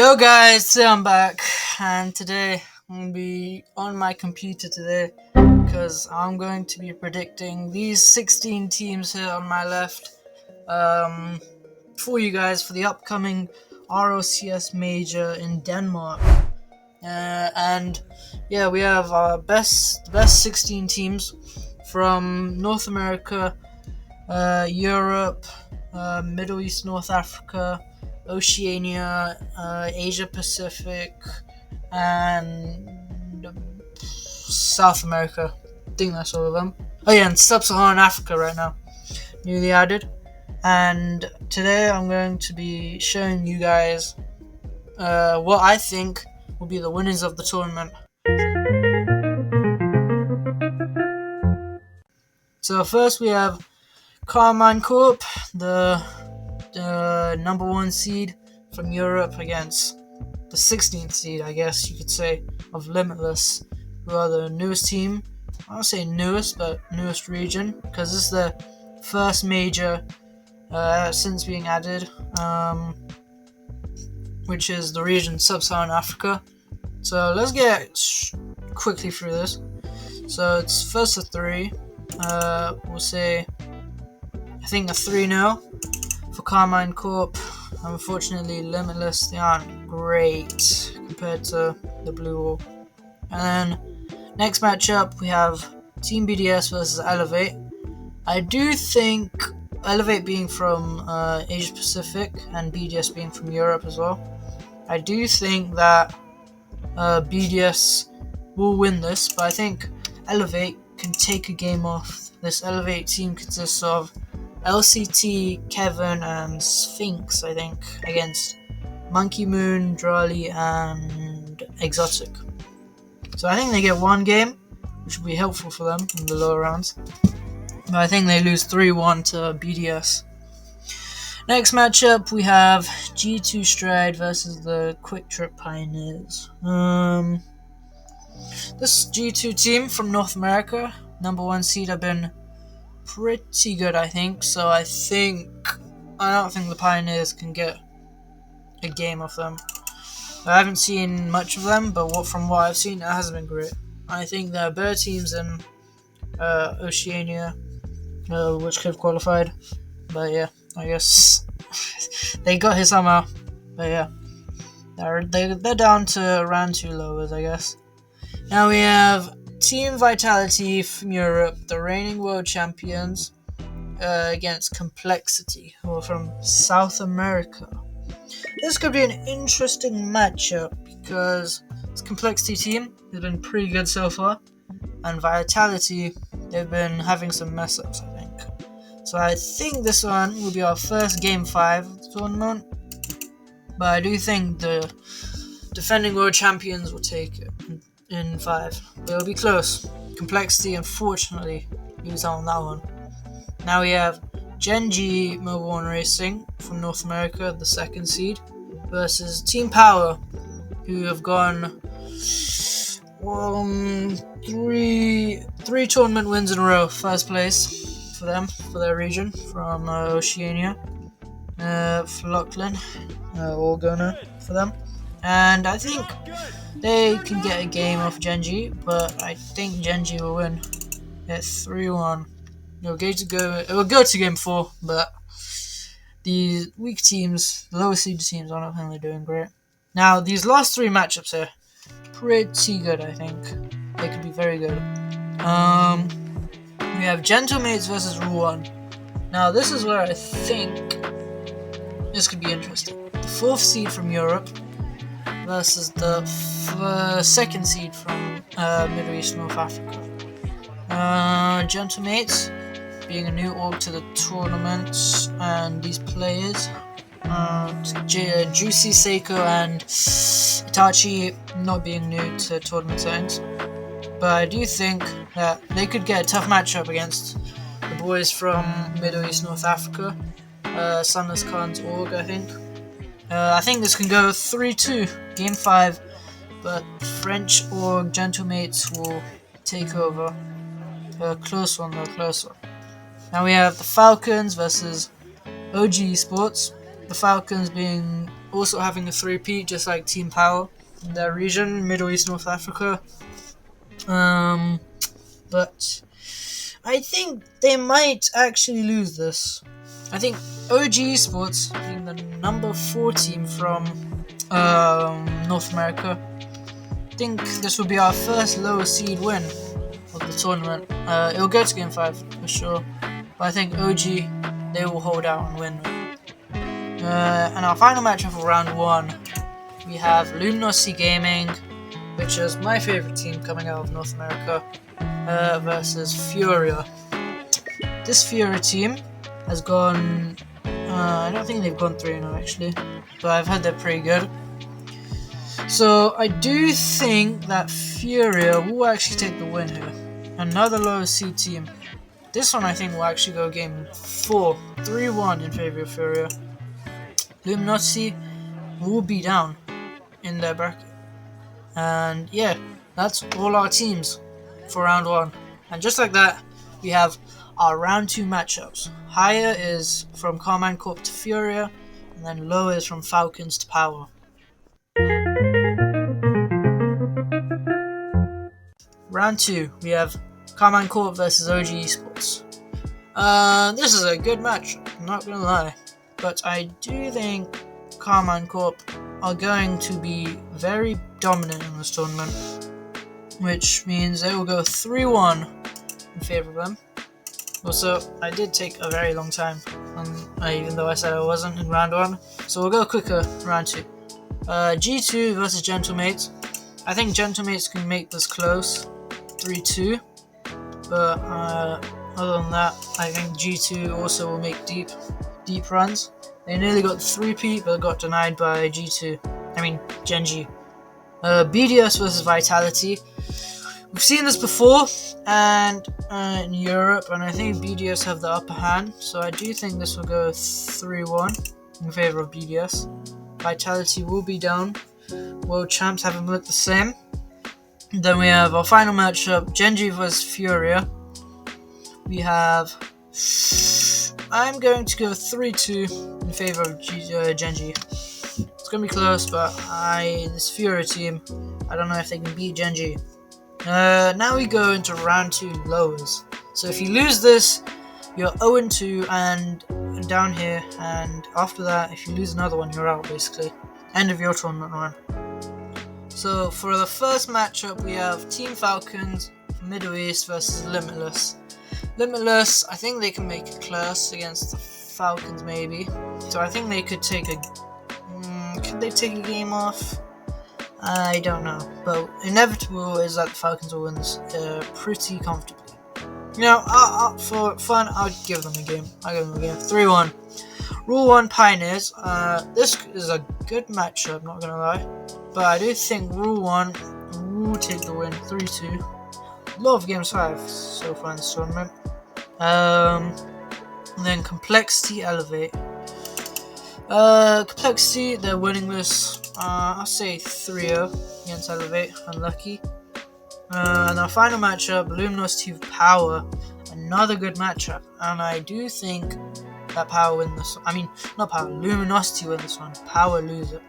Yo guys, today I'm back, and today I'm going to be on my computer today because I'm going to be predicting these 16 teams here on my left for you guys for the upcoming RLCS Major in Denmark. And yeah, we have our best 16 teams from North America, Europe, Middle East, North Africa, Oceania, Asia Pacific, and South America. I think that's all of them. Oh yeah, and Sub-Saharan Africa right now, newly added. And today I'm going to be showing you guys what I think will be the winners of the tournament. So first we have Carmine Corp, the number 1 seed from Europe, against the 16th seed, I guess you could say, of Limitless, who are the newest team. I don't say newest, but newest region, because this is the first major since being added, which is the region Sub-Saharan Africa. So let's get quickly through this. So it's first of 3. We'll say, I think a 3-0 for Carmine Corp. Unfortunately, Limitless, they aren't great compared to the Blue Wall. And then next matchup, we have Team BDS versus Elevate. I do think Elevate being from Asia Pacific and BDS being from Europe as well, I do think that BDS will win this, but I think Elevate can take a game off. This Elevate team consists of LCT, Kevin, and Sphinx, I think, against Monkey Moon, Drali, and Exotic. So I think they get one game, which will be helpful for them in the lower rounds. But I think they lose 3-1 to BDS. Next matchup, we have G2 Stride versus the Quick Trip Pioneers. This G2 team from North America, number 1 seed, have been pretty good, I think. So I don't think the Pioneers can get a game off them. I haven't seen much of them, but from what I've seen, it hasn't been great. I think there are better teams in Oceania, which could have qualified. But yeah, I guess they got here somehow. But yeah, they're down to round 2 lowers, I guess. Now we have Team Vitality from Europe, the reigning world champions, against Complexity, who are from South America. This could be an interesting matchup because this Complexity team has been pretty good so far, and Vitality, they've been having some mess ups, I think. So I think this one will be our first Game 5 of the tournament, but I do think the defending world champions will take it in 5. But it'll be close. Complexity, unfortunately, lose out on that one. Now we have Gen G Mobile One Racing from North America, the 2nd seed, versus Team Power, who have gone 3 tournament wins in a row. First place for them, for their region, from Oceania, Flocklin, Orgona for them. And I think they can get a game off Genji, but I think Genji will win at 3-1. It will go to game 4, but the weak teams, the lower seed teams, I don't think they're doing great. Now, these last 3 matchups are pretty good, I think. They could be very good. We have Gentlemates versus Rule 1. Now, this is where I think this could be interesting. The 4th seed from Europe versus the 2nd seed from Middle East, North Africa. Gentlemates, being a new org to the tournament, and these players, Juicy, Seiko, and Itachi, not being new to tournament settings. But I do think that they could get a tough matchup against the boys from Middle East, North Africa, Sunless Khan's org, I think. I think this can go 3-2, Game 5, but French org Gentlemates will take over. A close one though, close one. Now we have the Falcons versus OG Esports. The Falcons being also having a three-peat, just like Team Power in their region, Middle East, North Africa. But I think they might actually lose this. I think OG Esports, being the number 4 team from North America, I think this will be our first lower seed win of the tournament. It'll go to Game 5 for sure, but I think OG, they will hold out and win. And our final matchup for round 1, we have Luminosity Gaming, which is my favourite team coming out of North America, versus Furia. This Furia team has gone, I don't think they've gone 3-0 actually, but I've heard they're pretty good. So I do think that Furia will actually take the win here. Another lower seed team. This one I think will actually go game 4, 3-1 in favour of Furia. Luminosity will be down in their bracket. And yeah, that's all our teams for round 1. And just like that, we have our round 2 matchups. Higher is from Carmine Corp to Furia, and then lower is from Falcons to Power. Round 2, we have Carmine Corp versus OG Esports. This is a good match, I'm not gonna lie. But I do think Carmine Corp are going to be very dominant in this tournament, which means they will go 3-1 in favour of them. Also, I did take a very long time, even though I said I wasn't in round 1, so we'll go quicker in round 2. G2 versus Gentlemates. I think Gentlemates can make this close, 3-2, but other than that, I think G2 also will make deep runs. They nearly got the 3-peat, but got denied by G2. I mean, Genji. BDS versus Vitality. We've seen this before, and in Europe, and I think BDS have the upper hand, so I do think this will go 3-1 in favour of BDS. Vitality will be down. World Champs haven't looked the same. Then we have our final matchup, Genji versus Furia. We have... I'm going to go 3-2 in favour of Genji. It's going to be close, but this Furia team, I don't know if they can beat Genji. Now we go into round 2 lowers. So if you lose this, you're 0-2 and down here, and after that, if you lose another one, you're out basically. End of your tournament run. So for the first matchup, we have Team Falcons from Middle East versus Limitless. Limitless, I think they can make a class against the Falcons maybe. So I think they could take a... could they take a game off? I don't know. But inevitable is that the Falcons will win this pretty comfortably. You know, for fun, I'll give them a game. I'll give them a game. 3-1. Rule 1 Pioneers. This is a good matchup, not gonna lie. But I do think Rule 1 will take the win. 3-2. A lot of games 5 so far in this tournament. And then Complexity Elevate. Complexity, they're winning this. I'll say 3-0 against Elevate. Unlucky. And our final matchup, Luminosity Power. Another good matchup. And I do think that Power win this. I mean, not Power. Luminosity win this one. Power lose it.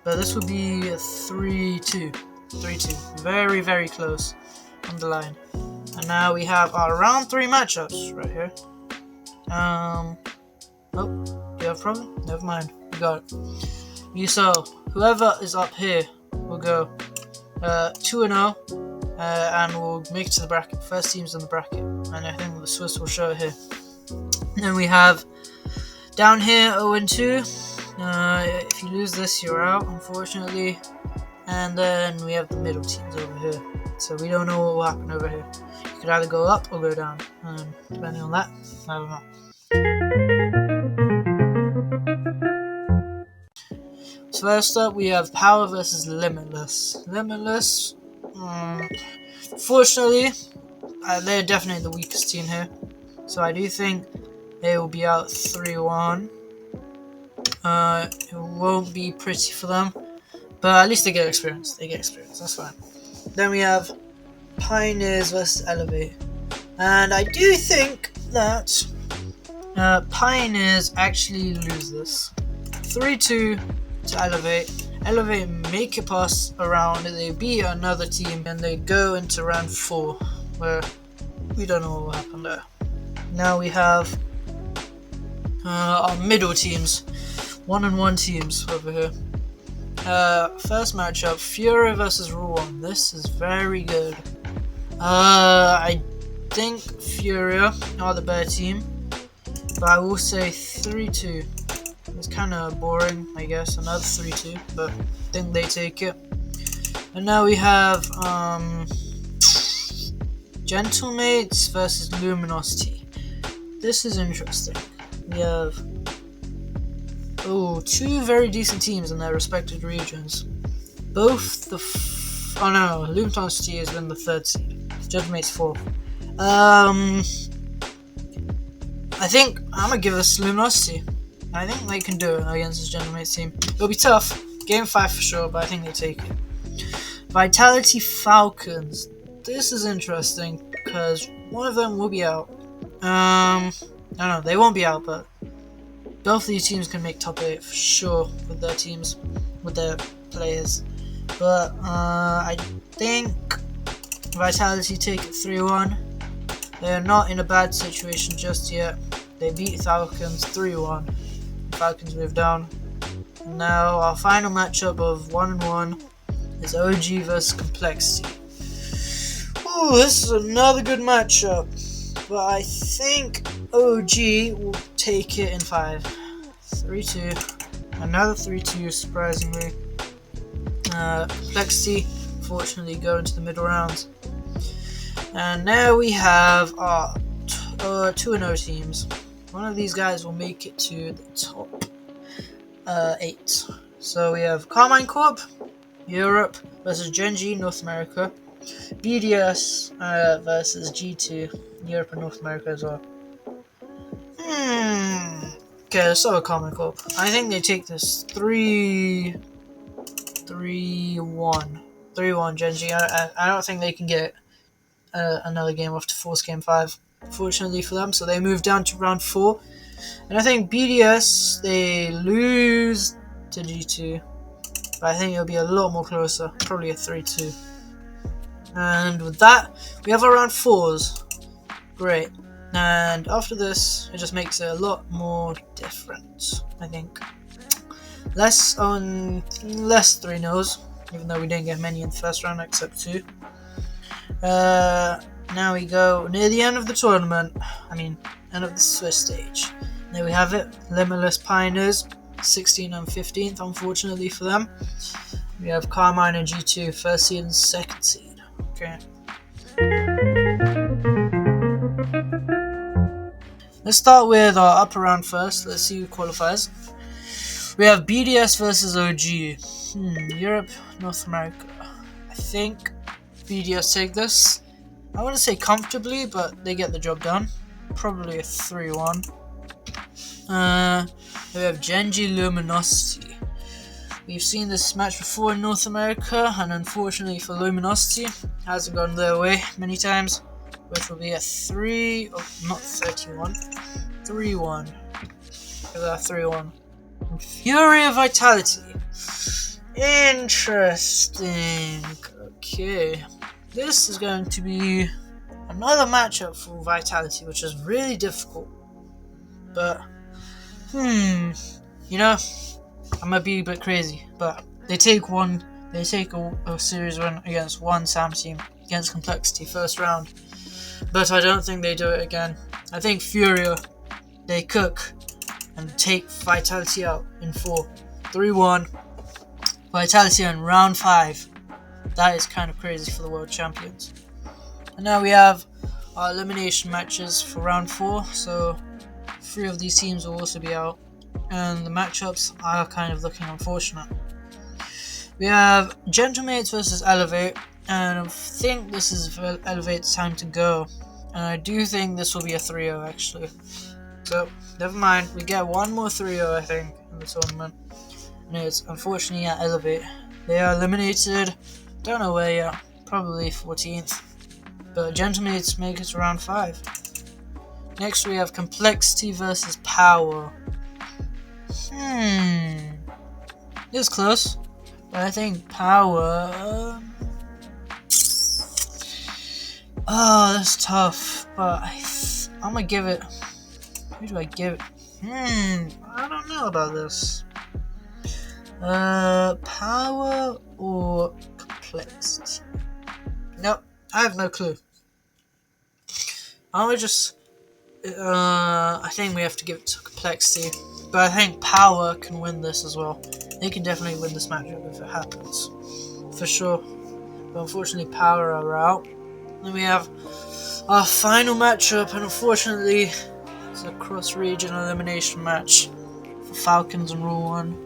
But this will be a 3-2. 3-2. Very, very close on the line. And now we have our round 3 matchups right here. Oh, do you have a problem? Never mind. We got it. So, whoever is up here will go 2-0. And we'll make it to the bracket. First team's in the bracket. And I think the Swiss will show it here. And then we have down here 0-2. If you lose this, you're out, unfortunately. And then we have the middle teams over here. So we don't know what will happen over here. You could either go up or go down. Depending on that, I don't know. So first up, we have Power versus Limitless. Limitless, fortunately, they're definitely the weakest team here. So I do think they will be out 3-1. It won't be pretty for them, but at least they get experience. That's fine. Then we have Pioneers versus Elevate. And I do think that Pioneers actually lose this. 3-2 to Elevate. Elevate make it past a round, they beat another team, and they go into round 4, where we don't know what will happen there. Now we have our middle teams, 1-1 teams over here. First matchup, Fury versus Rule 1. This is very good. I think Fury are the better team, but I will say 3-2. It's kind of boring, I guess. Another 3-2, but I think they take it. And now we have Gentlemates versus Luminosity. This is interesting. We have two very decent teams in their respective regions. Both Luminosity has been the 3rd seed. Gentlemates 4th. I think I'm gonna give this Luminosity. I think they can do it against this Gentlemates team. It'll be tough. Game 5 for sure, but I think they take it. Vitality Falcons. This is interesting because one of them will be out. No, they won't be out, but both of these teams can make top 8 for sure with their teams, with their players. But I think Vitality take it 3-1. They're not in a bad situation just yet. They beat Falcons 3-1. Falcons move down. And now our final matchup of 1-1 is OG versus Complexity. Ooh, this is another good matchup. But I think OG will take it in 5. 3-2. Another 3-2, surprisingly. Complexity, fortunately, go into the middle rounds. And now we have our 2-0 teams. One of these guys will make it to the top 8. So we have Carmine Corp, Europe versus Genji, North America. BDS versus G2, Europe and North America as well. Okay, let's start with Carmine Corp. I think they take this 3-1. 3-1 Genji. I don't think they can get another game off to force game 5, fortunately for them. So they move down to round 4. And I think BDS, they lose to G2. But I think it'll be a lot more closer. Probably a 3-2. And with that, we have our round 4s. Great. And after this, it just makes it a lot more different, I think. Less 3-0s, even though we didn't get many in the first round except 2. Now we go near the end of the tournament. End of the Swiss stage. There we have it. Limitless Pioneers, 16th and 15th, unfortunately for them. We have Carmine and G2, 1st seed and 2nd seed. Okay. Let's start with our upper round first. Let's see who qualifies. We have BDS versus OG. Europe, North America. I think BDS take this. I wouldn't say comfortably, but they get the job done. Probably a 3-1. We have Genji Luminosity. We've seen this match before in North America, and unfortunately for Luminosity, it hasn't gone their way many times, which will be a 3-1. 3-1. Fury of Vitality. Interesting. Okay. This is going to be another matchup for Vitality, which is really difficult. But, I might be a bit crazy, but they take a series win against one Sam team, against Complexity, first round. But I don't think they do it again. I think Furia, they cook and take Vitality out in 4. 3-1. Vitality in round 5. That is kind of crazy for the world champions. And now we have our elimination matches for round 4. So 3 of these teams will also be out. And the matchups are kind of looking unfortunate. We have Gentlemates versus Elevate. And I think this is Elevate's time to go. And I do think this will be a 3-0 actually. So, never mind. We get one more 3-0 I think in the tournament. And it's unfortunately at Elevate. They are eliminated. Don't know where yet. Probably 14th. But Gentlemates make it to round 5. Next we have Complexity versus Power. It was close, but I think Power. Oh, that's tough. But I'm gonna give it. Who do I give it? I don't know about this. Power or complexity? Nope, I have no clue. I would just. I think we have to give it to complexity, but I think Power can win this as well. They can definitely win this matchup if it happens, for sure. But unfortunately, Power are out. Then we have our final matchup, and unfortunately, it's a cross-regional elimination match for Falcons and Rule 1.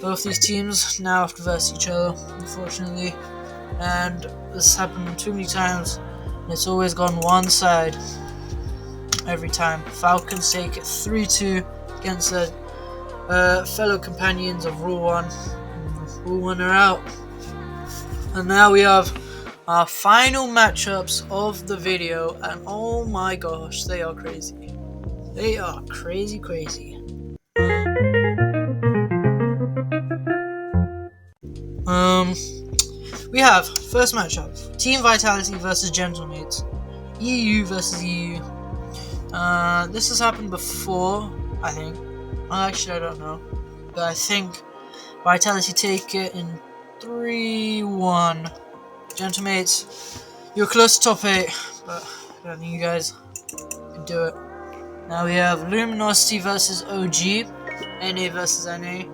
Both these teams now have to verse each other, unfortunately, and this happened too many times, and it's always gone one side every time. Falcons take it 3-2 against their fellow companions of Rule 1. Rule 1 are out. And now we have our final matchups of the video, and oh my gosh, they are crazy. They are crazy. We have first matchup: Team Vitality versus Gentlemates, EU versus EU. This has happened before, I think. Actually, I don't know, but I think Vitality take it in 3-1. Gentlemates, you're close to top 8, but I don't think you guys can do it. Now we have Luminosity versus OG, NA versus NA.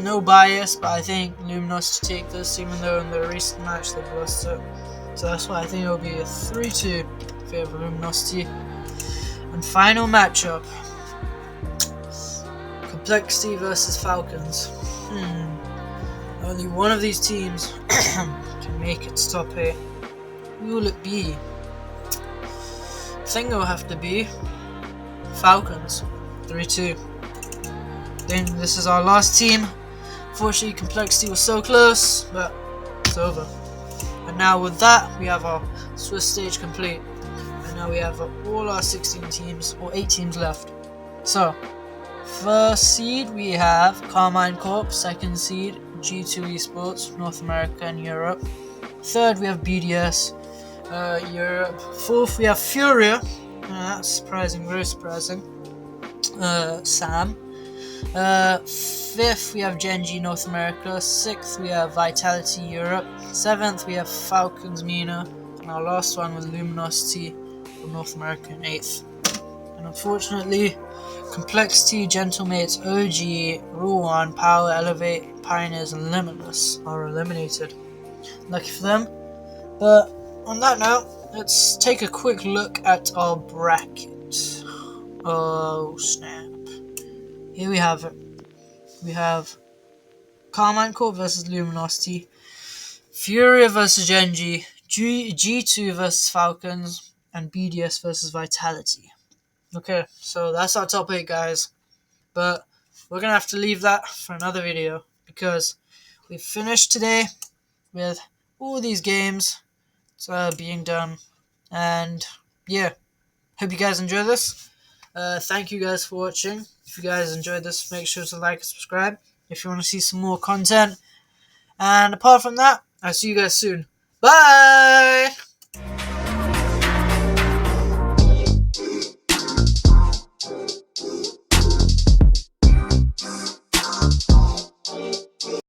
No bias, but I think Luminosity take this, even though in the recent match they've lost it. So that's why I think it'll be a 3-2 in favor of Luminosity. And final matchup: Complexity versus Falcons. Only one of these teams can make it to top 8. Who will it be? I think it'll have to be Falcons. 3-2. Then this is our last team. Fortunately, Complexity was so close, but it's over. And now with that, we have our Swiss stage complete. And now we have all our 16 teams, or 8 teams left. So, first seed we have Carmine Corp. Second seed G2 Esports, North America and Europe. Third we have BDS, Europe. Fourth we have Furia. That's surprising, very surprising. Sam. Fifth we have Genji North America. Sixth we have Vitality Europe. Seventh we have Falcons MENA. And our last one was Luminosity from North America in 8th. And unfortunately, Complexity, Gentlemates, OG, Rule 1, Power, Elevate, Pioneers and Limitless are eliminated. Lucky for them. But on that note, let's take a quick look at our bracket. Oh snap. Here we have it. We have Carmine Corp versus Luminosity, Furia versus Genji, G2 versus Falcons, and BDS versus Vitality. Okay, so that's our top 8, guys. But we're going to have to leave that for another video, because we've finished today with all these games being done. And yeah, hope you guys enjoy this. Thank you guys for watching. If you guys enjoyed this, make sure to like and subscribe if you want to see some more content. And apart from that, I'll see you guys soon. Bye!